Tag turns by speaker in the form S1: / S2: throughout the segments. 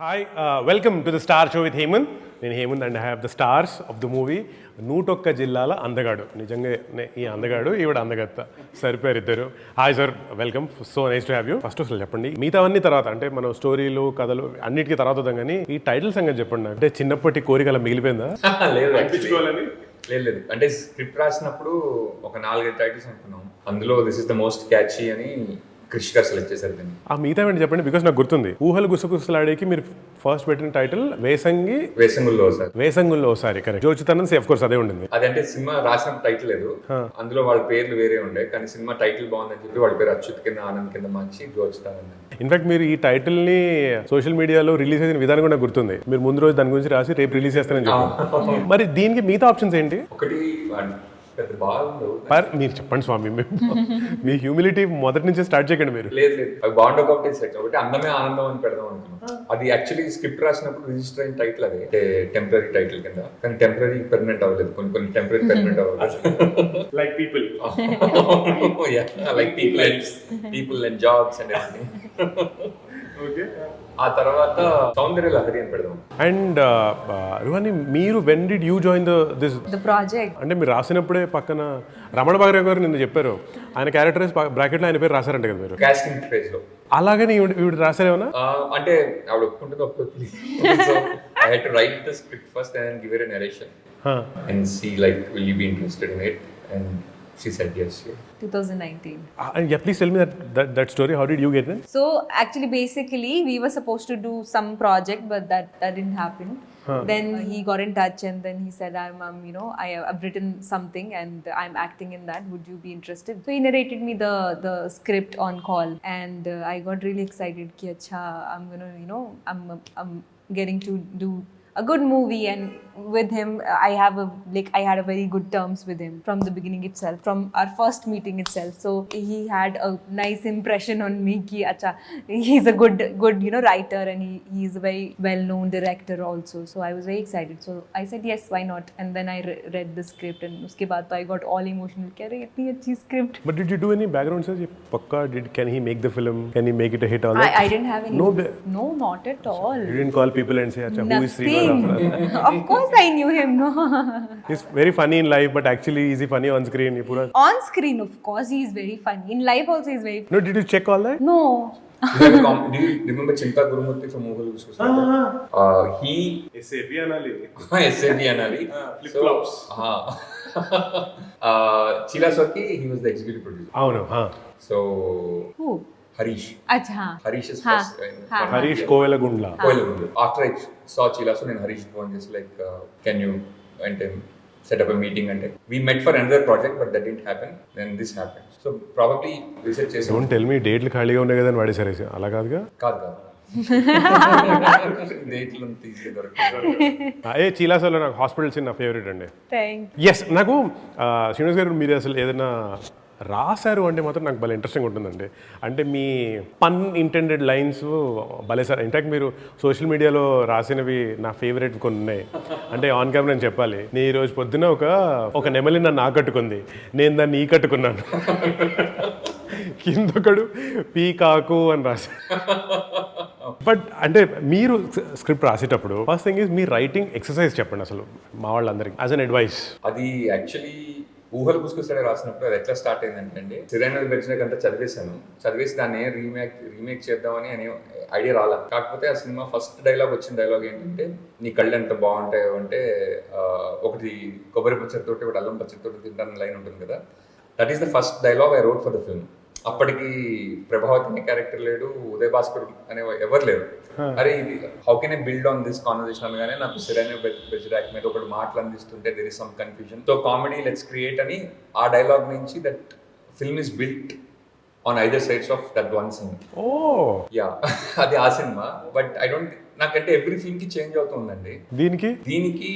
S1: Hi welcome to the star show with Hemanth. నేను Hemanth and I have the stars of the movie 101 జిల్లాల అందగాడు. నిజంగా ఈ అందగాడు ఈవిడ అందగత్త సరిపోయారు ఇద్దరు. Hi sir, welcome, so nice to have you. First అసలు చెప్పండి, మిగతావన్నీ తర్వాత, అంటే మనం స్టోరీలు కథలు అన్నిటికీ తర్వాత వద్దాం, కానీ ఈ టైటిల్ సంగతి చెప్పండి. అంటే చిన్నప్పటి కోరిక అలా మిగిలిపోయిందా?
S2: లేదు, లేదు. అంటే స్క్రిప్ట్ రాసినప్పుడు ఒక 4-5 టైటిల్స్ అనుకున్నాం. అందులో this is the most catchy అని క్రిష్ గారు సెలెక్ట్ చేశారు దీన్ని.
S1: ఆ మిగతా ఏంటి చెప్పండి, బికాస్ నాకు గుర్తుంది. ఊహలు గుసగుసలాడేకి మీరు ఫస్ట్ పెట్టిన టైటిల్
S2: వేసంగుల్లో సార్.
S1: వేసంగుల్లో ఒకసారి కరెక్ట్. జోచితనం ఆఫ్ కోర్స్ అదే ఉండింది.
S2: అదంటే సినిమా రాసిన టైటిల్ లేదు, అందులో వాళ్ళ పేర్లు వేరే ఉండే, కానీ సినిమా టైటిల్ బాగుందని చెప్పి వాళ్ళ పేరు అచ్యుత్ కింద ఆనంద్ కింద మార్చి జోచితనం.
S1: ఇన్ఫాక్ట్ మీరు ఈ టైటిల్ ని సోషల్ మీడియాలో రిలీజ్ అయిన విధానం కూడా గుర్తుంది. మీరు ముందు రోజు దాని గురించి రాసి రేపు రిలీజ్ చేస్తానని చెప్పారు. మరి దీనికి మిగతా ఆప్షన్స్ ఏంటి?
S2: ఒకటి పెద్ద బాగుండవు.
S1: మీరు చెప్పండి స్వామి, మీ హ్యూమిలిటీ మొదటి నుంచి స్టార్ట్ చేయకండి మీరు.
S2: లేదు, అవి బాగుండవు కాబట్టి సెట్. ఒకటి అందమే ఆనందం అని పెడదాం అనుకున్నాం. అది యాక్చువల్లీ స్క్రిప్ట్ రాసినప్పుడు రిజిస్టర్ అయిన టైటిల్ అది, టెంపరీ టైటిల్ కింద. కానీ టెంపరీ పెర్మనెంట్ అవ్వలేదు, కొన్ని టెంపరీ పెర్మనెంట్ అవ్వలేదు.
S1: Like people
S2: like people and jobs and everything.
S1: Okay,
S2: ఆ తర్వాత సౌందర్య లహరి అని పెడదాం.
S1: అండ్ రుహాని, మీరు when did you join the
S3: project?
S1: అంటే మీరు రాసినప్పుడే పక్కన రమణ బాగ్రే గారు నిన్న చెప్పారు, ఆయన క్యారెక్టర్స్ బ్రాకెట్లో ఆయన పేరు రాశారంట కదా మీరు
S2: కాస్టింగ్ ఫేజ్ లో.
S1: అలాగని ఈవిడ రాశారేమన్నా?
S2: అంటే ఆవిడ ఒప్పుకుంటుంది ఒప్పుకోతుంది. So I had to write the script first and give it a narration and see like will you be interested in it, and she said yes.
S3: 2019.
S1: Yeah, please tell me that story. How did you get in?
S3: So actually basically we were supposed to do some project, but that didn't happen. Then he got in touch and then he said, I've written something and I'm acting in that, would you be interested? So he narrated me the script on call, and I got really excited ki acha, I'm going to I'm getting to do a good movie. And with him I had a very good terms with him from the beginning itself, from our first meeting itself. So he had a nice impression on me ki acha, he's a good writer, and he is a very well known director also. So I was very excited, so I said yes, why not. And then I read the script, and uske baad I got all emotional ki are itni achhi script.
S1: But did you do any background search? Pakka, can he make the film, can he make it a hit? All that?
S3: I didn't have any. No, not at all.
S1: You didn't call people and say acha, who is Srinivas?
S3: Of course I knew him. No.
S1: He's very funny in life, but actually is he funny on screen?
S3: On screen of course he is very funny, in life also he is very funny.
S1: No, did you check all that?
S3: No.
S2: Do you remember Chinta Gurumurthy from Mughal Viswas? He
S1: SAP anali.
S2: SAP anali.
S1: Flip flops.
S2: Chila Soki, he was the executive producer.
S1: Avunu,
S2: So
S3: Who?
S2: Harish.
S3: Acha.
S2: Harish is first.
S1: Harish Kovelagundla.
S2: After I saw Chila, so then Harish phone just like, can you and set up a meeting, and we met for another project, but that didn't happen. Then this happened. So probably research చేసాం.
S1: Don't tell me డేట్లు ఖాళీగా ఉన్నాయి కదా అని వాడేసారు. అలా కాదుగా.
S2: కాదు డేట్లు అంత ఈజీగా దొరకదు.
S1: చీలాసలో నాకు హాస్పిటల్స్ నా ఫేవరెట్ అండి.
S3: Thanks.
S1: ఎస్, నాకు శ్రీనివాస్ గారు మీరు అసలు ఏదైనా రాశారు అంటే మాత్రం నాకు భలే ఇంట్రెస్టింగ్ ఉంటుందండి. అంటే మీ పన్ ఇంటెండెడ్ లైన్స్ భలే సార్. ఇన్ఫాక్ట్ మీరు సోషల్ మీడియాలో రాసినవి నా ఫేవరెట్ కొన్ని ఉన్నాయి. అంటే ఆన్ కెమెరా నేను చెప్పాలి, నేను ఈరోజు పొద్దున ఒక నెమలి నన్ను ఆకట్టుకుంది, నేను దాన్ని ఈ కట్టుకున్నాను, కిందొకడు పీకాకు అని రాశారు. బట్ అంటే మీరు స్క్రిప్ట్ రాసేటప్పుడు first thing is me writing exercise చెప్పండి అసలు మా వాళ్ళందరికీ యాజ్ అన్ అడ్వైస్.
S2: అది యాక్చువల్లీ ఊహలు గుసగుసలే రాసినప్పుడు అది ఎట్లా స్టార్ట్ అయిందంటే, సిరైన గడిచినాక అంతా చదివేసి దాన్ని రీమేక్ చేద్దామని అనే ఐడియా రాలా. కాకపోతే ఆ సినిమా ఫస్ట్ వచ్చిన డైలాగ్ ఏంటంటే, నీ కళ్ళు ఎంత బాగుంటాయో అంటే, ఒకటి కొబ్బరి పచ్చడితోటి ఒకటి అల్లం పచ్చడితోటి తింటాను లైన్ ఉంటుంది కదా, that is the first dialogue I wrote for the film. అప్పటికి ప్రభావతి అనే క్యారెక్టర్ లేడు, ఉదయ్ భాస్కర్ అనే ఎవరు లేరు. అరే ఇది how can I build on this conversation అనగానే నాకు సిరైన బెజ్రాక్ మీద ఒకటి మాటలు అందిస్తుంటే there is some confusion, so comedy let's create అని ఆ డైలాగ్ నుంచి that film is built on either sides of that one scene. Yeah, అది ఆ సినిమా. బట్ ఐ డోంట్, నాకంటే ఎవ్రీ ఫిల్మ్ కి చేంజ్ అవుతుందండి. దీనికి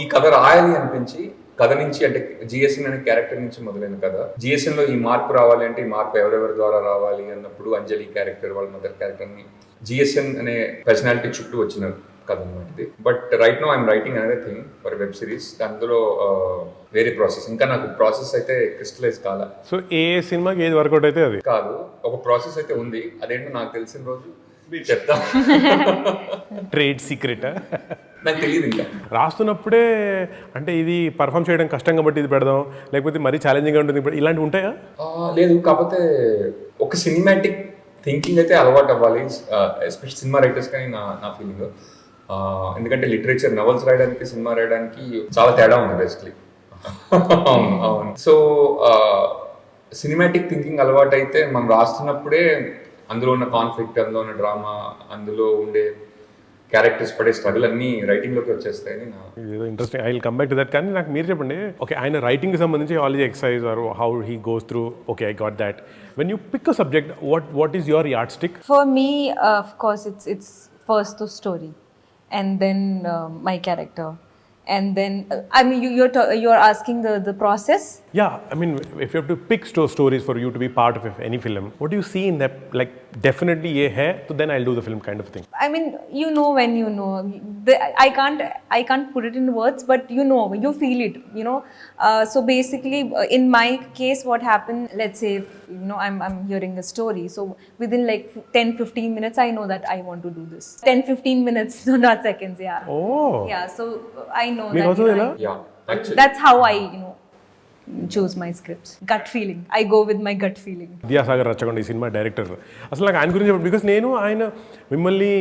S2: ఈ కథ రాయాలి అనిపించి, కథ నుంచి అంటే జిఎస్ఎన్ అనే క్యారెక్టర్ నుంచి మొదలైన కథ. జిఎస్ఎన్ లో ఈ మార్పు రావాలి అంటే, ఈ మార్పు ఎవరెవరి ద్వారా రావాలి అన్నప్పుడు అంజలి క్యారెక్టర్, వాళ్ళ మదర్ క్యారెక్టర్ ని జిఎస్ఎన్ అనే పర్సనాలిటీ చుట్టూ వచ్చిన కథ అనమాట ఇది. But right now I'm writing another thing for web series. అందులో వేరే ప్రాసెస్, ఇంకా నాకు ప్రాసెస్ అయితే క్రిస్టలైజ్ కాలా.
S1: సో ఏ సినిమాకి ఏది వర్కౌట్ అయితే అది
S2: కాదు, ఒక ప్రాసెస్ అయితే ఉంది. అదేంటో నాకు తెలిసిన రోజు చెప్తా.
S1: ట్రేడ్ సీక్రెట్
S2: నాకు తెలియదు ఇంకా.
S1: రాస్తున్నప్పుడే అంటే ఇది పర్ఫామ్ చేయడం కష్టం కాబట్టి ఇది పెడదాం, లేకపోతే మరీ ఛాలెంజింగ్గా ఉంటుంది ఇప్పుడు ఇలాంటివి ఉంటాయా?
S2: లేదు, కాకపోతే ఒక సినిమాటిక్ థింకింగ్ అయితే అలవాటు అవ్వాలి, ఎస్పెషల్ సినిమా రైటర్స్ కానీ నా ఫీలింగ్. ఎందుకంటే లిటరేచర్ నవల్స్ రాయడానికి సినిమా రాయడానికి చాలా తేడా ఉంది బేసిక్లీ. అవును అవును. సో సినిమాటిక్ థింకింగ్ అలవాటు అయితే మనం రాస్తున్నప్పుడే అందులో ఉన్న కాన్ఫ్లిక్ట్, అందులో ఉన్న డ్రామా, అందులో ఉండే క్యారెక్టర్స్ పడే స్ట్రగుల్ అన్ని రైటింగ్లోకి వచ్చేస్తాయని నా
S1: ఏదో interesting. I will come back to that. కానీ నాకు మీరు చెప్పండి, ఓకే ఆయన రైటింగ్కి సంబంధించి already exercise or how he goes through, okay I got that. When you pick a subject, what is your yardstick?
S3: For me, of course, it's first the story, and then my character, and then I mean you're asking the process.
S1: Yeah, I mean, if you have to pick stories for you to be part of any film, what do you see in that? Like, definitely ye hai, so then I'll do the film kind of thing.
S3: I mean, you know when you know. I can't put it in words, but you feel it. So basically, in my case, what happened? Let's say, I'm hearing a story. So within like 10-15 minutes, I know that I want to do this. 10-15 minutes, no, not seconds. Yeah.
S1: Oh.
S3: Yeah. So I know
S1: Me
S3: that.
S1: also,
S2: yeah actually
S3: That's how I choose my scripts. Gut feeling. I go with my gut feeling.
S1: Vidyasagar Rachakonda ఈ cinema director. అసలు నాకు ఆయన గురించి చెప్పండి, because నేను ఆయన మిమ్మల్ని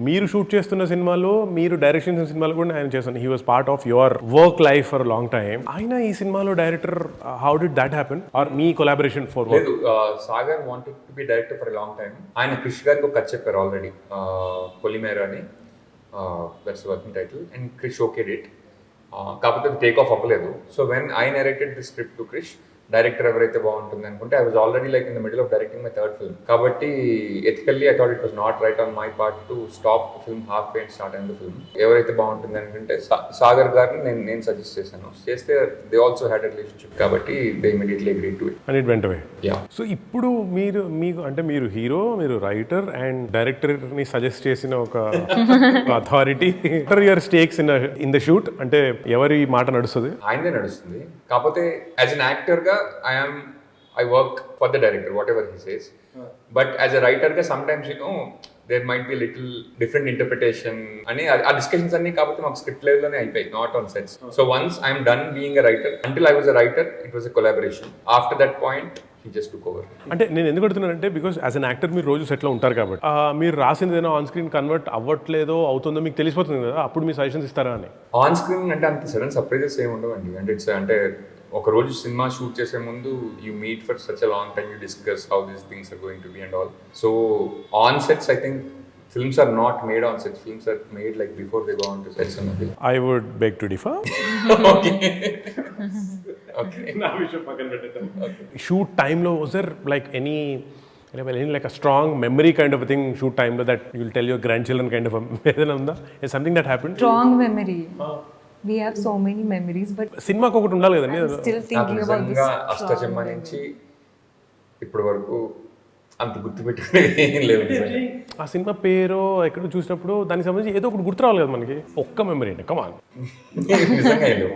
S1: మీరు షూట్ చేస్తున్న సినిమాలో, మీరు డైరెక్షన్ చేసిన సినిమాలో కూడా ఆయన చేస్తాను. He was part of your work life for long time. ఆయన ఈ సినిమాలో director, how did that happen? Or మీ కొలాబరేషన్ ఫర్ వర్క్?
S2: లేదు, Sagar wanted to be director for long time. ఆయన క్రిష్ గారికి ఒక కథ చెప్పారు ఆల్రెడీ, పొలిమేర అని, that's working title, and Krish okayed it. కాకపోతే టేక్ ఆఫ్ అవ్వలేదు. So when I narrated the script to Krish, director ఎవరైతే బాగుంటుంది అనుకుంటే, I was already like in the middle of directing my third film. కాబట్టి ethically I thought it was not right on my part to stop film half way and start అయిన film. ఎవరైతే బాగుంటుంది అనుకుంటే సాగర్ గారిని నేను సజెస్ట్ చేశాను. చేస్తే they also had a relationship, కాబట్టి they immediately agree to it
S1: and it went away.
S2: Yeah.
S1: So ఇప్పుడు మీకు అంటే మీరు హీరో, మీరు రైటర్ అండ్ డైరెక్టర్ని సజెస్ట్ చేసిన ఒక authority. Your స్టేక్స్ in the shoot, అంటే ఎవరి మాట నడుస్తుంది?
S2: ఆయనదే నడుస్తుంది. కాకపోతే యాజ్ అన్ యాక్టర్గా I work for the director, whatever he says. But as a writer, sometimes there might be a little different interpretation. And our discussions are not script level, not on sets. So once I'm done being a writer, until I was a writer, it was a collaboration. After that point, he just took over.
S1: అంటే నేను ఎందుకు అడుగుతున్నానంటే, because as an actor మీరు రోజు సెట్లో ఉంటారు కాబట్టి, మీరు రాసింది ఏదైనా ఆన్ స్క్రీన్ కన్వర్ట్ అవ్వట్లేదో అవుతుందో మీకు తెలిసిపోతుంది కదా, అప్పుడు మీ సజెషన్స్ ఇస్తారా అని.
S2: ఆన్ స్క్రీన్ అంటే అంత సడన్ సర్ప్రైజెస్ ఏమి ఉండవండి. అంటే ఒక రోజు సినిమా షూట్ చేసే ముందు you meet for such a long time, you discuss how these things are going to be and all. So on sets I think films are not made on sets. Films are made like before they go on to sets and nothing.
S1: I would beg to differ.
S2: Okay.
S1: నా విషయం పక్కన పెట్టేద్దాం. Shoot టైంలో was there like any like a strong memory kind of a thing shoot time that you will tell your grandchildren kind of a ఏదైనా ఉందా? Is something that happened?
S3: Strong memory. We have so many memories, but
S1: సినిమాకి ఒకటి ఉండాలి కదండి.
S3: still thinking about this.
S2: అష్టచమ్మ నుంచి ఇప్పటి వరకు అంత గుర్తుపెట్టుకునేది ఏం లేదు.
S1: ఆ సినిమా పేరు ఎక్కడ చూసినప్పుడు దానికి సంబంధించి ఏదో ఒకటి గుర్తు రావాలి కదా మనకి. ఒక్క మెమరీ అండి, కమాన్.
S2: నిజంగా లేవు.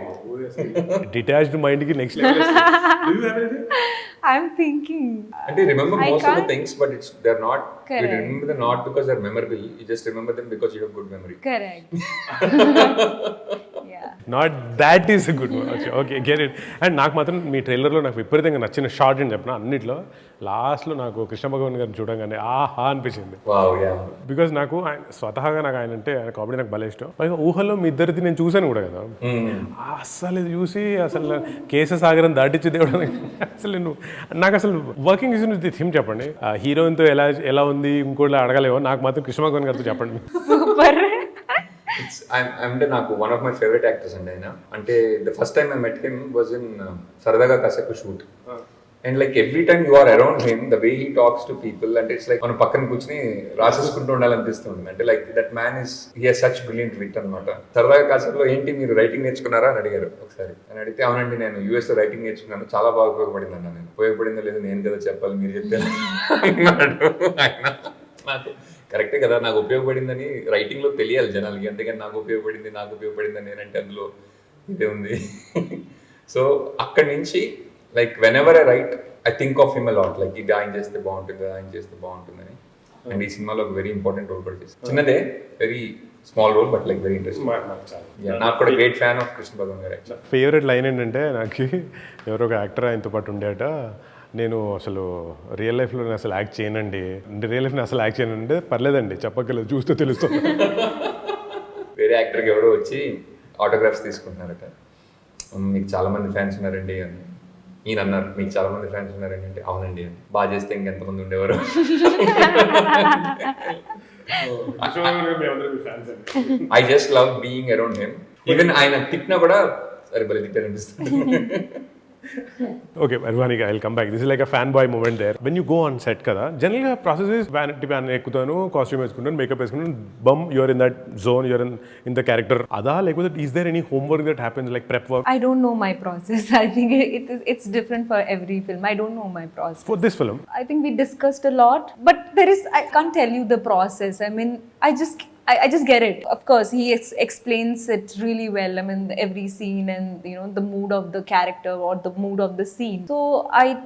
S1: డిటాచ్డ్ మైండ్కి next
S3: I'm thinking.
S2: And you remember most of the things, but they're not.
S3: Correct.
S2: You remember them not because they're memorable. You just remember them because you have good memory.
S3: Correct. Yeah.
S1: Not that is good. Okay, get it. And నాకు మాత్రం మీ ట్రైలర్లో నాకు విపరీతంగా నచ్చిన short అని చెప్పిన అన్నిట్లో లాస్ట్లో నాకు కృష్ణ భగవాన్ గారిని చూడగానే ఆహా అనిపించింది.
S2: Wow, yeah.
S1: బికాజ్ నాకు ఆయన స్వతహాగా నాకు ఆయన అంటే ఆయన కామెడీ నాకు భలే ఇష్టం. పైగా ఊహల్లో మీ ఇద్దరిది నేను చూశాను కూడా కదా. అసలు ఇది చూసి అసలు కేస సాగరం దాటించి దేవుడు అసలు నాకు అసలు వర్కింగ్ ఇస్ ది థీమ్ చెప్పండి. హీరోయిన్తో ఎలా ఉంది ఇంకోటి అడగలేవో, నాకు మాత్రం కృష్ణ భగవాన్ గారితో చెప్పండి.
S3: Super.
S2: అంటే నాకు one of my favourite actors అండి ఆయన. అంటే the first time I met him was in Saradaga Kasepu shoot. And like every time you are around him, the way he talks to people, అంటే ఇట్స్ లైక్ మనం పక్కన కూర్చొని రాసేసుకుంటూ ఉండాలనిపిస్తుంది. అంటే like that man is he has such brilliant wit అనమాట. సరదాగా కాసేపులో ఏంటి మీరు రైటింగ్ నేర్చుకున్నారా అని అడిగారు ఒకసారి. అని అడిగితే అవునండి నేను యూఎస్లో రైటింగ్ నేర్చుకున్నాను, చాలా బాగా ఉపయోగపడింది అన్న. నేను ఉపయోగపడిందో లేదు నేను కదా చెప్పాలి, మీరు చెప్తే నాకు కరెక్టే కదా, నాకు ఉపయోగపడిందని రైటింగ్లో తెలియాలి జనాలకి. అంతేగాని నాకు ఉపయోగపడిందని నేనంటే అందులో ఇదే ఉంది. సో అక్కడి నుంచి like when ever I right I think of him a lot. Like ఇది ఆయన చేస్తే బాగుంటుంది, ఆయన చేస్తే బాగుంటుందని. అండ్ ఈ సినిమాలో ఒక వెరీ ఇంపార్టెంట్ రోల్ కూడా చేశాను. చిన్నదే, very small role but like very interesting. నాకు కూడా great fan of Krishna Bhagavan గారు. యాక్చువల్లీ
S1: ఫేవరెట్ లైన్ ఏంటంటే నాకు ఎవరో ఒక యాక్టర్ ఆయనతో పాటు ఉండేట, నేను అసలు రియల్ లైఫ్లో నేను అసలు యాక్ట్ చేయనండి, రియల్ లైఫ్ని అసలు యాక్ట్ చేయనంటే పర్లేదండి చెప్పగలదు, చూస్తే తెలుస్తుంది.
S2: వేరే యాక్టర్కి ఎవరో వచ్చి ఆటోగ్రాఫ్స్ తీసుకుంటున్నారట. మీకు చాలా మంది ఫ్యాన్స్ ఉన్నారండి అని ఈయన అన్నారు. మీకు చాలా మంది ఫ్యాన్స్ ఉన్నారండి అంటే అవునండి అని. బాగా చేస్తే ఇంకెంతమంది ఉండేవారు. I just love being around him. Even ఆయన తిట్టినా కూడా సరే భలే తిట్టారు అనిపిస్తుంది.
S1: ఓకే అర్వానికి I will come back. This is like a fan boy moment there. When you go on set కదా, జనరల్గా ప్రాసెస్ ఇస్ వ్యానిటీ వ్యాన్ ఎక్కుతాను, కాస్ట్యూమ్ వేసుకుంటాను, మేకప్ వేసుకుంటాను, boom you're in that zone, you're in the character. అదా లేకపోతే is there any homework that happens like prep work?
S3: I don't know my process. I think it's different for every film. I don't know my process.
S1: For this film?
S3: I think we discussed a lot, but I can't tell you the process. I mean, I just get it. Of course, he explains it really well. I mean, every scene and the mood of the character or the mood of the scene. So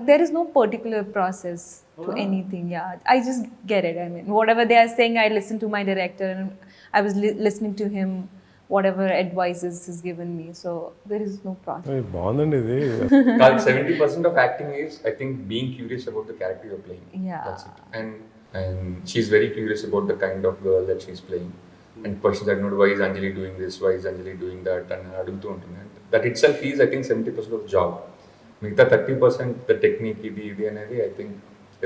S3: there is no particular process to anything. Yeah, I just get it. I mean, whatever they are saying, I listen to my director and I was listening to him. Whatever advices he's given me. So there is no process.
S1: బాగుందండి ఇది.
S2: 70% of acting is, I think, being curious about the character you're playing.
S3: Yeah.
S2: That's it. And she's very curious about the kind of girl that she's playing. And questions that, why is Anjali doing this? Why is Anjali doing that? And adugutu untundi. That itself is, I think, 70% of the job. Migitha 30% the technique idi anedi, I think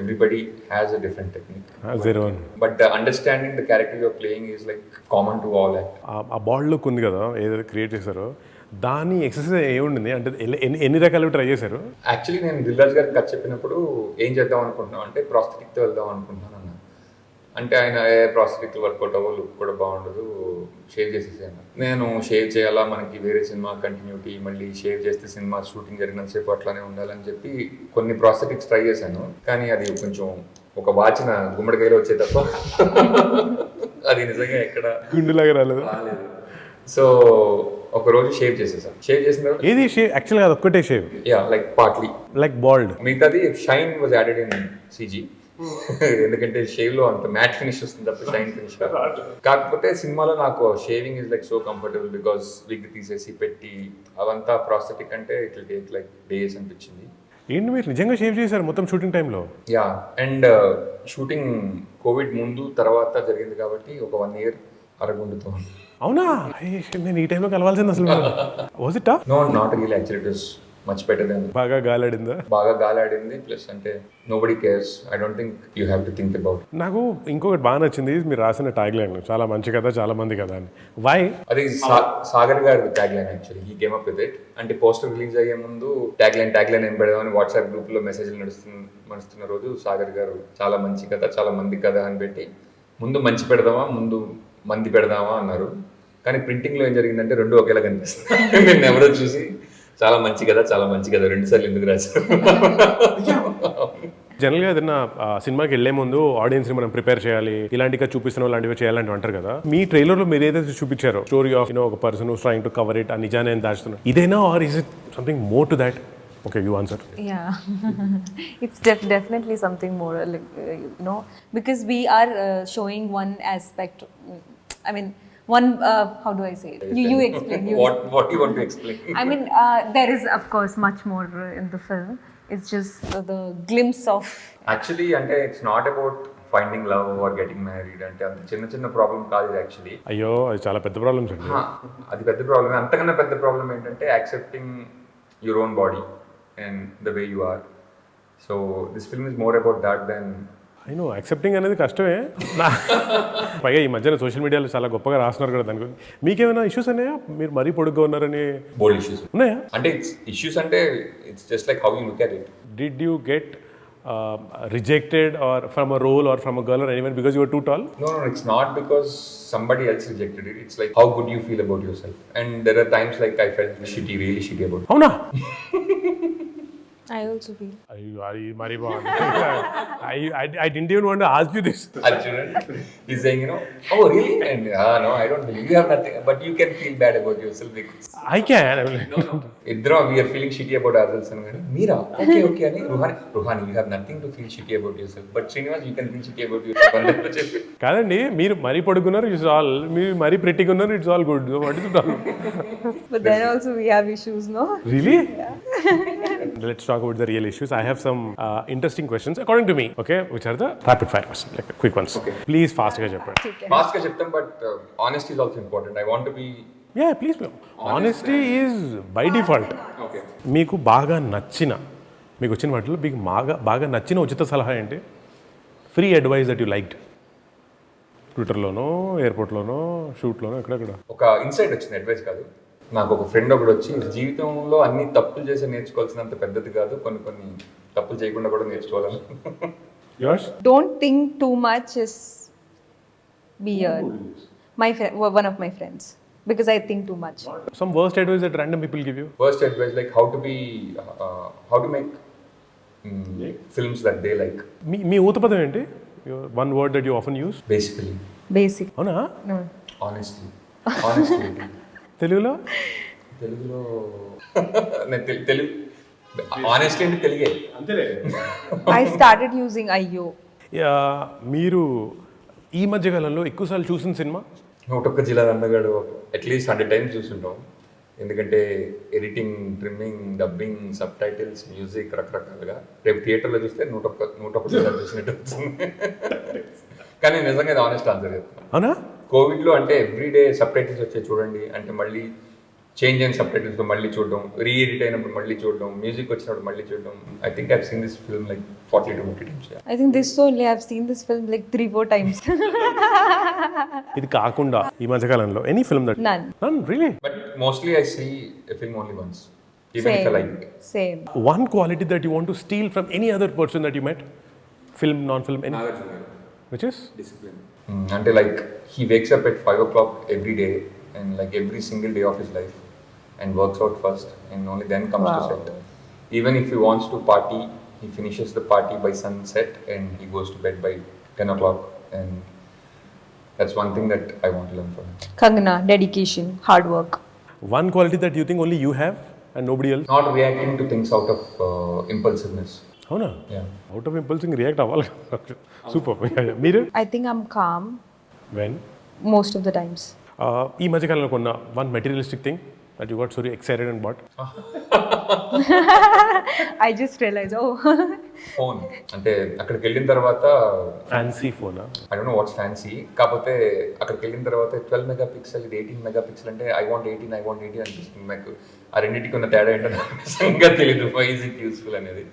S2: everybody has a different technique.
S1: Has their own.
S2: But the understanding the character you're playing is like common to all actors.
S1: ఆ bald look ఉంది కదా ఏదైతే create చేశారో దాని exercise ఏముండింది అంటే ఎన్ని రకాలు try చేశారు?
S2: యాక్చువల్లీ నేను దిల్రాజ్ గారికి కథ చెప్పినప్పుడు ఏం చేద్దాం అనుకుంటున్నాం అంటే ప్రాస్థెటిక్తో వెళ్దాం అనుకుంటున్నాను అన్న. అంటే ఆయన ప్రాస్థెటిక్ వర్కౌట్ అవ్వ, లుక్ కూడా బాగుండదు, షేవ్ చేసేసాను. నేను షేవ్ చేయాలా, మనకి వేరే సినిమా కంటిన్యూటీ, మళ్ళీ షేవ్ చేస్తే సినిమా షూటింగ్ జరిగినంతసేపు అట్లానే ఉండాలని చెప్పి కొన్ని ప్రాస్థెటిక్స్ ట్రై చేశాను. కానీ అది కొంచెం ఒక వాచిన గుమ్మడికాయలో వచ్చే తప్ప అది నిజంగా ఎక్కడ
S1: గుండెలాగా రాలేదు.
S2: సో ఒక రోజు షేవ్ చేసేసాను. షేవ్ చేసిన తర్వాత
S1: ఏది షేవ్ యాక్చువల్గా అది ఒక్కటే shave?
S2: Yeah, like partly
S1: like bald.
S2: మిగతాది shine was added in CG. ఎందుకంటే షేవ్ లో అంత మ్యాట్ ఫినిష్ వస్తుంది తప్ప షైన్ ఫినిష్ కాదు. కాకపోతే సినిమాలో నాకు shaving is like so comfortable because wig తీసేసి పెట్టి అవంతా ప్రాస్థెటిక్ అంటే it will take like days అనిపించింది.
S1: ఏంటి మీరు నిజంగా షేవ్ చేశారు మొత్తం షూటింగ్ టైంలో?
S2: యా, అండ్ షూటింగ్ కోవిడ్ ముందు తర్వాత జరిగింది కాబట్టి ఒక 1 year అరగుండుతో.
S1: అవునా? నేను ఈ టైంలో కలవాల్సింది అసలు. Was it?
S2: No, not real. Actually it was much better then.
S1: బాగా గాలాడిందా?
S2: బాగా గాలాడింది. ప్లస్ అంటే nobody cares. I don't think you have to think about.
S1: నాకు ఇంకొకటి బాగా నచ్చింది మీరు రాసిన ట్యాగ్ లైన్, చాలా మంచి కదా చాలా మంది కదా అని. వై?
S2: అది సాగర్ గారి tag line. Actually he came up with it. అంటే పోస్టర్ రిలీజ్ అయ్యే ముందు ట్యాగ్ లైన్ ఏం పెడదామని వాట్సాప్ గ్రూప్ లో మెసేజ్లు నడుస్తున్న రోజు సాగర్ గారు చాలా మంచి కదా చాలా మంది కదా అని పెట్టి ముందు మంచి పెడదామా ముందు మంది పెడదామా అన్నారు. కానీ ప్రింటింగ్ లో ఏం జరిగిందంటే రెండు ఒకేలా కనిపిస్తుంది. నేను ఎవరో చూసి చాలా మంచి కదా 2 సార్లు ఎందుకు రాశారు.
S1: జనరల్గా ఏదైనా సినిమాకి వెళ్లే ముందు ఆడియన్స్ ని మనం ప్రిపేర్ చేయాలి, ఇలాంటిగా చూపిస్తున్నాం, ఇలాంటివి చేయాలంటే అంటారు కదా. మీ ట్రైలర్ లో మీరు ఏదైతే చూపించారో స్టోరీ ఆఫ్ ఒక person trying to cover it, ఆ నిజాన్ని దాచుతున్నారు, ఇదేనా or is it something more to that? Okay, you answer.
S3: Yeah, it's definitely something more, like, because we are showing one aspect. I mean, one. How do I say it? You explain.
S2: What do you want to explain?
S3: I mean, there is of course much more in the film. It's just the glimpse of.
S2: Actually, and it's not about finding love or getting married. అంటే అంత చిన్న problem కాదు ఇది. Actually
S1: అయ్యో అది చాలా పెద్ద problems అండి.
S2: అది పెద్ద ప్రాబ్లమే. అంతకన్నా పెద్ద ప్రాబ్లం ఏంటంటే accepting your own body and the way you are. So this film is more about that than
S1: I know accepting అనేది కష్టమే. పైగా ఈ మధ్యన సోషల్ మీడియాలో చాలా గొప్పగా రాస్తున్నారు కదా దాని గురించి. మీకేమైనా ఇష్యూస్ ఉన్నాయా? మీరు మరీ పొడుగ్గా ఉన్నారని
S2: బోల్డ్ ఇష్యూస్
S1: ఉన్నాయా?
S2: అంటే ఇష్యూస్ అంటే it's just like how you look at it.
S1: Did you get rejected or from a role or from a girl or anyone because you were too tall?
S2: No, it's not because somebody else rejected it. It's like how good you feel about yourself. And there are times like I felt really shitty about it.
S1: అవునా?
S3: I also feel.
S1: అది మరి బాగుంది. I didn't even want to ask you this.
S2: Arjun, he's saying, oh really? And no, I don't believe you have nothing, but you can feel bad about yourself because
S1: I can.
S2: Idra, we are feeling shitty about ourselves. And Meera, okay, ani Ruhani, you have nothing to feel shitty about yourself, but Srinivas, you can feel shitty about yourself.
S1: కాదండి, మీరు మరీ పడుకున్నారు, it's all. మీరు మరీ ప్రెట్టిగా ఉన్నారు, it's all good. What is the problem?
S3: But then also we have issues, no?
S1: Really? Let's talk about the real issues. I have some interesting questions according to me, okay, which are the rapid fire questions, like quick ones.
S2: Okay.
S1: Please fast గా చెప్పండి.
S2: Fast గా చెప్తాం, but honesty is also important. I want to be
S1: Yeah, please. Honesty is by default.
S2: okay.
S1: మీకు వచ్చిన వాటిలో మీకు బాగా నచ్చిన ఉచిత సలహా ఏంటి? Free advice that you liked. ట్విట్టర్లోనో, ఎయిర్పోర్ట్లోనో, షూట్లోనో, ఎక్కడెక్కడ?
S2: ఒక ఇన్సైట్ వచ్చింది, అడ్వైస్ కాదు. నాకు ఒక ఫ్రెండ్ ఒకడు వచ్చి, జీవితంలో అన్ని తప్పులు చేసి నేర్చుకోవాల్సినంత పెద్దది కాదు, కొన్ని తప్పులు చేయకుండా కూడా నేర్చుకోవాలని.
S1: Yours?
S3: Don't think too much is weird. One of my friends. Because I think too much.
S1: Some worst advice that random people give you?
S2: First advice, like how to make films that they like.
S1: మీ ఊతపదం ఏంటి? One word that you often use?
S2: Basically.
S3: Basic.
S1: అవునా?
S3: No.
S2: Honestly.
S1: తెలుగులో
S2: Telugu honestly అంటే తెలుగే.
S3: I started using Ayyo.
S1: మీరు ఈ మధ్యకాలంలో ఎక్కువసార్లు చూసిన సినిమా?
S2: 101 జిల్లాల అందగాడు అట్లీస్ట్ 100 టైమ్స్ చూస్తుంటాం. ఎందుకంటే editing, trimming, dubbing, sub titles, music రకరకాలుగా. రేపు థియేటర్లో చూస్తే 101 జిల్లాలు చూసినట్టు వస్తుంది. కానీ నిజంగా ఇది ఆనెస్ట్ ఆన్సర్ చెప్తాను.
S1: అవునా?
S2: కోవిడ్లో అంటే ఎవ్రీడే సబ్ టైటిల్స్ వచ్చే చూడండి అంటే మళ్ళీ చేంజ్ అయిన సబ్ టైటిల్స్తో మళ్ళీ చూడడం, రీఎడిట్ అయినప్పుడు మళ్ళీ చూడడం, మ్యూజిక్ వచ్చినప్పుడు మళ్ళీ చూడడం. I think I've seen this film like 40 to 50 times.
S3: I think this only I've seen this film like 3-4 times.
S1: ఇది కాకుండా ఈ మధ్యకాలంలో any film that?
S3: None.
S1: Really?
S2: But mostly I see a film only once, even if I like it.
S3: Same.
S1: One quality that you want to steal from any other person that you met? Film, non-film, any? Which is?
S2: Discipline. Until like he wakes up at 5 o'clock every day and like every single day of his life and works out first and only then comes to set. Even if he wants to party, he finishes the party by sunset and he goes to bed by 10 o'clock, and that's one thing that I want to learn from him.
S3: Kangana, dedication, hard work.
S1: One quality that you think only you have and nobody else?
S2: Not reacting to things out of impulsiveness.
S1: అవునా?
S2: Yeah.
S1: Out of ఇంపల్సింగ్ react అవ్వాలి. Super. మీరు?
S3: I think I'm calm
S1: When?
S3: most of the times.
S1: ఈ మధ్యకాలంలో కొన్న one materialistic thing that you got so excited and bought?
S3: I just realized,
S2: phone అంటే అక్కడికి వెళ్ళిన తర్వాత
S1: ఫ్యాన్సీ ఫోనా?
S2: I don't know what's fancy. కాకపోతే అక్కడికి వెళ్ళిన తర్వాత 12 మెగాపిక్సెల్, ఇది 18 మెగాపిక్సెల్ అంటే ఐ వాంట్ 18 అనిపిస్తుంది నాకు. ఆ రెండింటికి ఉన్న తేడా ఏంటో నాకు నిజంగా తెలియదు. వై ఇస్ ఇట్ యూస్ఫుల్ అనేది.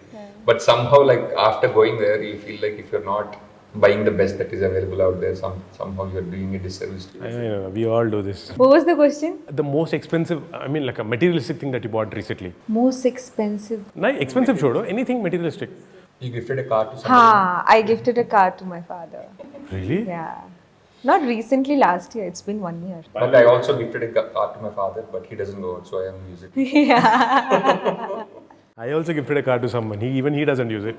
S2: But somehow like after going there you feel like if you're not buying the best that is available out there, somehow you are doing a disservice to yourself.
S1: I know, we all do this.
S3: What was the question?
S1: The most expensive, I mean like a materialistic thing that you bought recently.
S3: Most expensive.
S1: No, expensive chodo, anything materialistic.
S2: You gifted a car to somebody.
S3: I gifted a car to my father.
S1: Really?
S3: Yeah. Not recently, last year. It's been 1 year.
S2: But I also gifted a car to my father, but he doesn't go out, so I am using it.
S1: I also gifted a car to someone. He doesn't use it.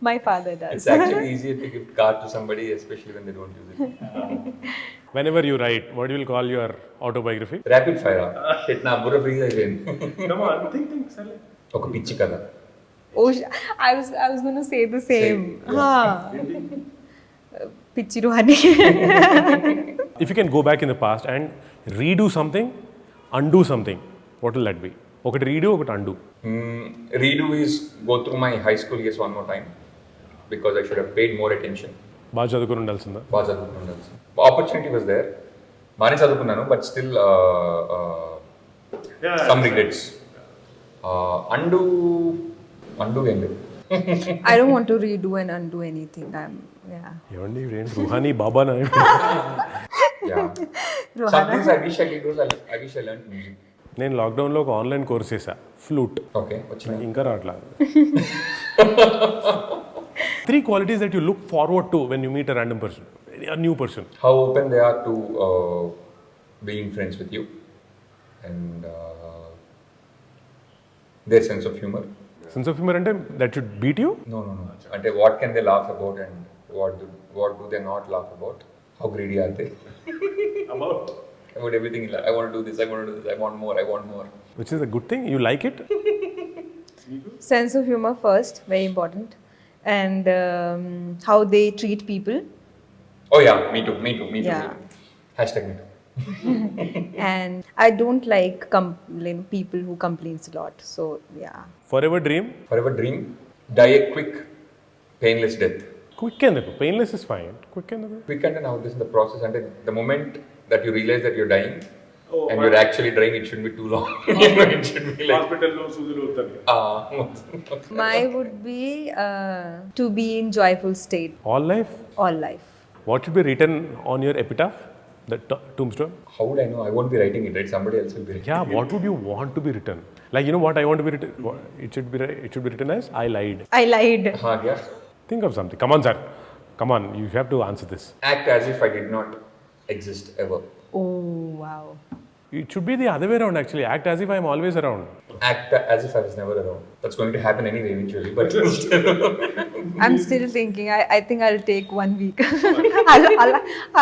S3: My father does.
S2: It's actually easier to give car to somebody, especially when they don't use it.
S1: Whenever you write, what you will call your autobiography?
S2: Rapid fire. Shit, na burra freeze again.
S1: Come on, think, Sally.
S2: ఒక పిచ్చి కథ.
S3: Oh, I was going to say the same. Pichi Ruhani.
S1: If you can go back in the past and redo something, undo something, what will that be? ఒకటి redo, ఒకటి undo.
S2: Redo is go through my high school years one more time because I should have paid more attention.
S1: బాగా చదువుకుని ఉండాల్సిందా?
S2: బాగా చదువుకుని ఉండాల్సింది. Opportunity was there. బాగానే చదువుకున్నాను, but still some regrets. Undo ఏం లేదు.
S3: I don't want to redo and undo anything.
S1: ఏమండి ఏంటి Ruhani బాబానా?
S2: Yeah. Some things I wish I did was I wish I learned music.
S1: నేను లాక్డౌన్లో ఒక ఆన్లైన్ కోర్స్ చేశా, ఫ్లూట్.
S2: Okay, వచ్చింది.
S1: ఇంకా రావట్లేదు. 3 qualities that you look forward to when you meet a random person, a new person.
S2: How open they are to being friends with you and their sense of humor.
S1: Sense of humour అంటే that should beat you.
S2: No. అంటే what can they laugh about and what do they not laugh about? How greedy are they? About everything. Like, I want to do this, I want to do this, I want more.
S1: Which is a good thing. You like it?
S3: Sense of humor first, very important, and how they treat people,
S2: Oh yeah, me too.
S3: Yeah.
S2: Hashtag me too.
S3: and I don't like people who complains a lot. So yeah,
S1: Forever dream.
S2: Forever dream, die a quick, painless death.
S1: Quick ఎందుకు? Painless is fine. Quick ఎందుకు?
S2: Quick and now this is the process and the moment that you realize that you're dying and you're actually dying, it shouldn't be too long. It should be like
S1: హాస్పిటల్లో సూదులు అవుతాయి.
S3: my would be to be in joyful state
S1: All life.
S3: all life.
S1: What should be written on your epitaph? The tombstone?
S2: How would I know? I won't be writing it, right? Somebody else will be writing.
S1: Yeah, what would you want to be written? Like, you know what I want to be written? It should be written as I lied.
S3: I lied.
S2: Yeah.
S1: Think of something. Come on, sir. Come on, you have to answer this.
S2: Act as if I did not exist ever.
S3: Oh wow.
S1: It should be the other way around actually. Act as if I am always around.
S2: Act as if I was never around. That's going to happen anyway eventually, but
S3: I'm still thinking. I think I'll take 1 week.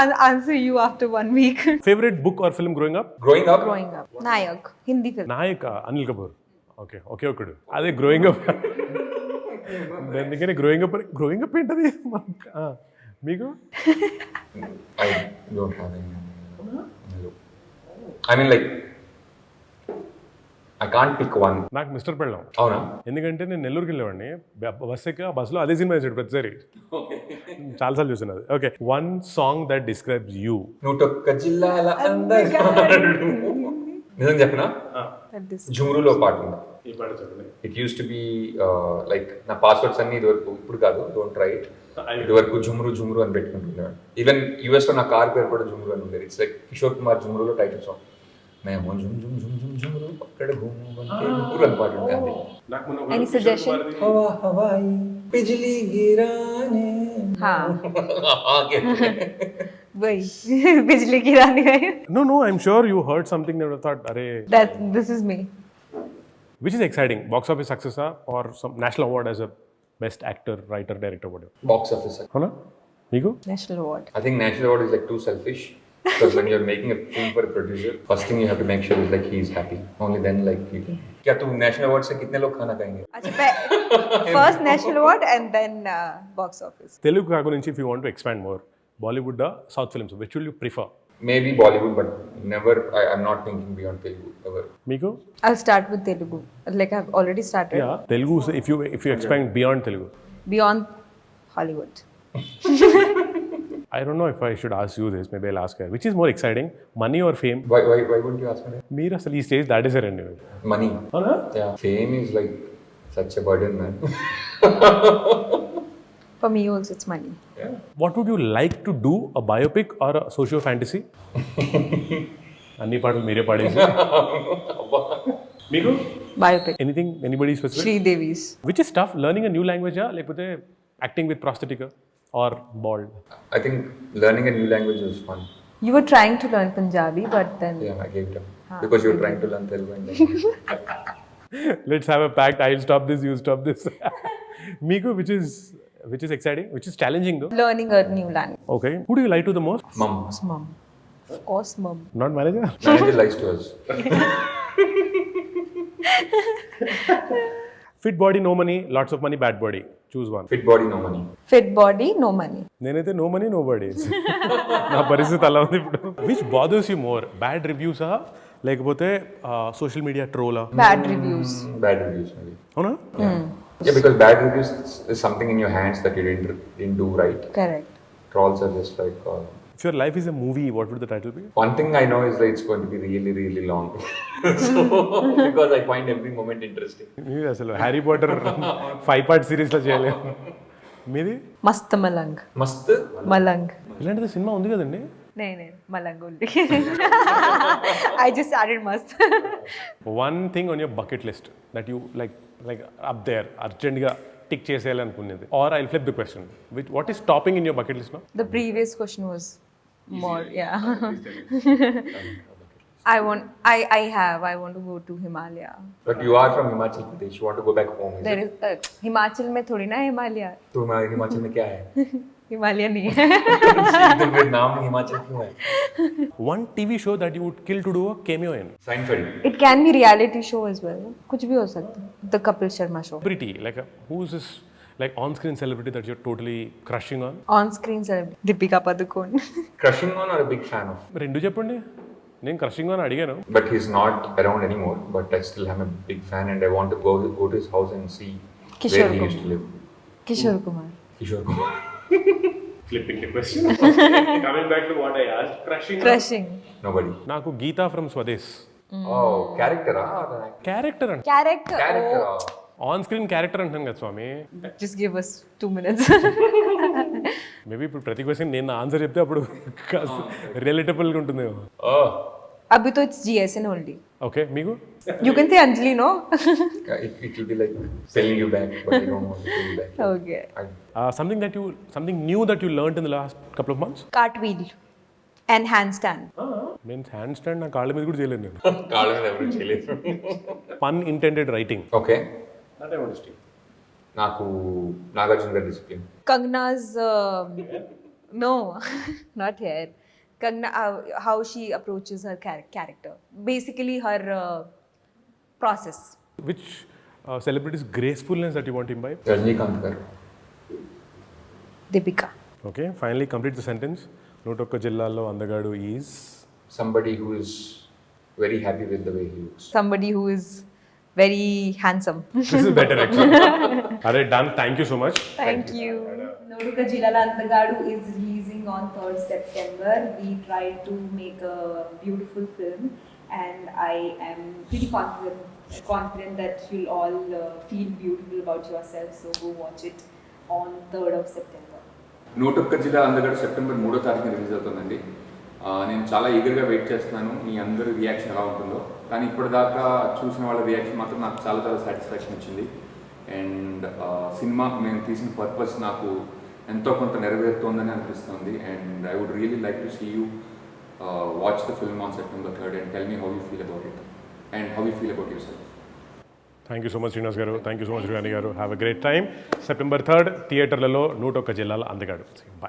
S3: I'll answer you after 1 week.
S1: Favorite book or film growing up?
S2: growing up,
S3: Growing up, Nayak, Hindi film.
S1: Nayaka, Anil Kapoor. Okay, ఒకడు అదే growing up. అందుకని growing up ఏంటది? మీకు?
S2: I don't have any. No. I mean, like, I can't pick one.
S1: నాకు mister పెళ్ళాం.
S2: అవునా?
S1: ఎందుకంటే నేను నెల్లూరుకి వెళ్ళేవాడిని, బస్ ఎక్క బస్సులో అదే సినిమా వేసాడు ప్రతిసారి. చాలాసార్లు చూసినది. Okay, one song that describes you.
S2: నూటొక్క జిల్లాల అందగాడు. నిజం చెప్పనా? జుమ్రులో పాట ఉంది. It use to be like నా పాస్వర్డ్స్ అన్ని ఇదివరకు, ఇప్పుడు కాదు, డోంట్ ట్రై ఇట్. ఇదివరకు జుమ్రు అని పెట్టుకుంటున్నాను. ఈవెన్ యూఎస్ లో నా కార్ పేరు కూడా జుమ్రు అని ఉండేది. ఇట్స్ లైక్ కిషోర్ కుమార్ జుమ్రులో టైటిల్ సాంగ్. మేము జుమ్ జుమ్ జుమ్ జుమ్ జుమ్రు అక్కడ జుమ్రు అని పాట ఉంటుంది.
S3: Any suggestion?
S2: హవా హవాయి బిజ్లీ గిరానే.
S3: हाँ. वही बिजली गिराने गए.
S1: No, I'm sure you heard something that you thought, अरे.
S3: That this is me.
S1: Which is exciting? Box office success or some national award as a best actor, writer, director, whatever.
S2: Box office.
S1: అవునా మీకు?
S3: National award.
S2: I think national award is like too selfish. Because when you're making a film for a producer, first thing you have to make sure is like he is happy. Only then like you can. क्या तू national award से कितने लोग खाना खाएंगे?
S3: अच्छा, first national award and then box office.
S1: Telugu కాక నుంచి if you want to expand more, Bollywood or South films, which will you prefer?
S2: Maybe Bollywood, but never. I'm not thinking beyond Telugu ever.
S1: మీకు?
S3: I'll start with Telugu. Like I've already started.
S1: Yeah, Telugu. If you expand beyond Telugu.
S3: Beyond Hollywood.
S1: I don't know if I should ask you this. Maybe I'll ask her. Which is more exciting, money or fame?
S2: Why wouldn't you ask me that?
S1: మీరు అసలు ఈ stage దాటేసారండి.
S2: Money.
S1: అవునా?
S2: Yeah. Fame is like such a burden, man.
S3: For me also it's money.
S2: Yeah.
S1: What would you like to do? A biopic or a socio fantasy? అన్ని పాటలు మీరే పాడేసి. మీకు?
S3: Biopic.
S1: Anything? Anybody specific?
S3: Sridevi's.
S1: Which is tough? Learning a new language లేకపోతే acting with prosthetic or bald?
S2: I think learning a new language was fun.
S3: You were trying to learn Punjabi, but then
S2: Yeah, I gave it up because you were trying to learn Telugu and then.
S1: Let's have a pact. I'll stop this. You stop this. Miku, which is exciting, which is challenging though.
S3: learning a new language.
S1: Okay. Who do you lie to the most?
S2: Mom.
S3: Mom. Of course, mom.
S1: Not manager.
S2: Manager lies to us.
S1: Fit body, no money. Lots of money, bad body. Choose one.
S2: Fit body, no money.
S3: Fit body, no money.
S1: నేనైతే no money, no body. నా పరిస్థితి అలా ఉంది ఇప్పుడు. Which bothers you more? Bad reviews లేకపోతే social media ట్రోలా?
S3: Bad reviews.
S2: Bad reviews, maybe.
S1: అవునా?
S2: Yeah, because bad reviews is something in your hands that you didn't do right.
S3: Correct.
S2: Trolls are just like.
S1: If your life is a movie, what would the title be?
S2: One thing I know is that it's going to be really, really long. So, because I find every moment interesting.
S1: మీరు అసలు Harry Potter 5-part సిరీస్లో చేయాలి. మీది?
S3: Mast Malang.
S2: Mast?
S3: Malang.
S1: ఇలాంటిది cinema ఉంది కదండి.
S3: No, Malang only. I just added mast.
S1: One thing on your bucket list that you like up there, urgentగా tick చేసేయాలి అనుకునేది. Or I'll flip the question. What is topping in your bucket list now?
S3: The previous question was more, yeah. I want to go to Himalaya.
S2: But you are from Himachal Pradesh. You want to go back home, is
S3: There
S2: it?
S3: is Himachal में थोड़ी ना Himalaya.
S2: तो हिमाचल में क्या है?
S3: Himalaya नहीं है.
S2: तो फिर नाम हिमाचल क्यों है?
S1: One TV show that you would kill to do a cameo in.
S2: Seinfeld.
S3: It can be reality show as well. कुछ भी हो सकता है. The Kapil Sharma show.
S1: Celebrity, like who's this like on-screen celebrity that you're totally crushing on?
S3: On screen celebrity. Deepika Padukone.
S2: Crushing on or a big fan of?
S1: రెండు చెప్పండి, నేను crushing అని అడిగాను.
S2: But he's not around anymore. But I still am a big fan, and I want to go to his house and see
S3: Kishore
S2: where he
S3: Kumar.
S2: used to live.
S3: Kishore Kumar.
S2: Kishore Kumar.
S1: Flipping the question. Coming back to what I asked,
S3: Crushing.
S2: Nobody.
S1: నాకు Geeta from Swades
S2: Oh, character, ah?
S1: Character అంట.
S3: Character.
S2: Character, ah.
S1: On screen character అంటాను కదా స్వామి.
S3: Just give us 2 minutes.
S1: Maybe ఇప్పుడు ప్రతి question నేను answer చెప్తే అప్పుడు రిలేటబుల్గా ఉంటుందేమో.
S2: Oh.
S3: Abhi to it's GSN only.
S1: Okay, మీకు
S3: You can say Anjali, no?
S2: It will be like selling you back, but I don't want to sell you back.
S3: Okay.
S1: Something knew that you learn in the last couple of months.
S3: Cartwheel and handstand.
S1: నేను hand stand నా కాళ్ళ మీద కూడా చేయలేను నేను.
S2: కాళ్ళ మీద ఎవరు చేయలేదు.
S1: పన్ ఇంటెండెడ్ రైటింగ్.
S2: ఓకే. నాకు నాగార్జున గారి discipline.
S3: Kangna's no, not here. Kangna, how she approaches her character. Basically, her process.
S1: Which celebrities gracefulness that you want imbibe.
S2: Rajinikanth garu.
S3: Deepika.
S1: Okay, finally complete the sentence. 101 జిల్లాల్లో అందగాడు is
S2: Somebody who is very happy with the way he looks.
S3: Somebody who is very handsome.
S1: This is better actually. అరే done, thank you so much.
S3: Thank you.
S4: Noduka Jilala Andagadu is releasing on 3rd September. We tried to make a beautiful film, and I am pretty confident that you'll all feel beautiful about yourselves. So go watch it on 3rd of September.
S2: 101 జిల్లా అందగాడు September 3వ తారీఖున release అవుతుందండి. నేను చాలా ఈగర్గా wait చేస్తున్నాను మీ అందరి reaction ఎలా ఉంటుందో. కానీ ఇప్పటిదాకా చూసిన వాళ్ళ రియాక్షన్ మాత్రం నాకు చాలా చాలా సాటిస్ఫాక్షన్ ఇచ్చింది. అండ్ సినిమా నేను తీసిన పర్పస్ నాకు ఎంతో కొంత నెరవేరుతోందని అనిపిస్తుంది. And I would really like to see you watch the film on September 3rd and tell me how you feel about it and how you feel about yourself.
S1: Thank you so much Srinivas గారు, thank you so much Ruhani గారు. Have a great time. September 3rd థియేటర్లలో 101 జిల్లాల అందగాడు. Bye.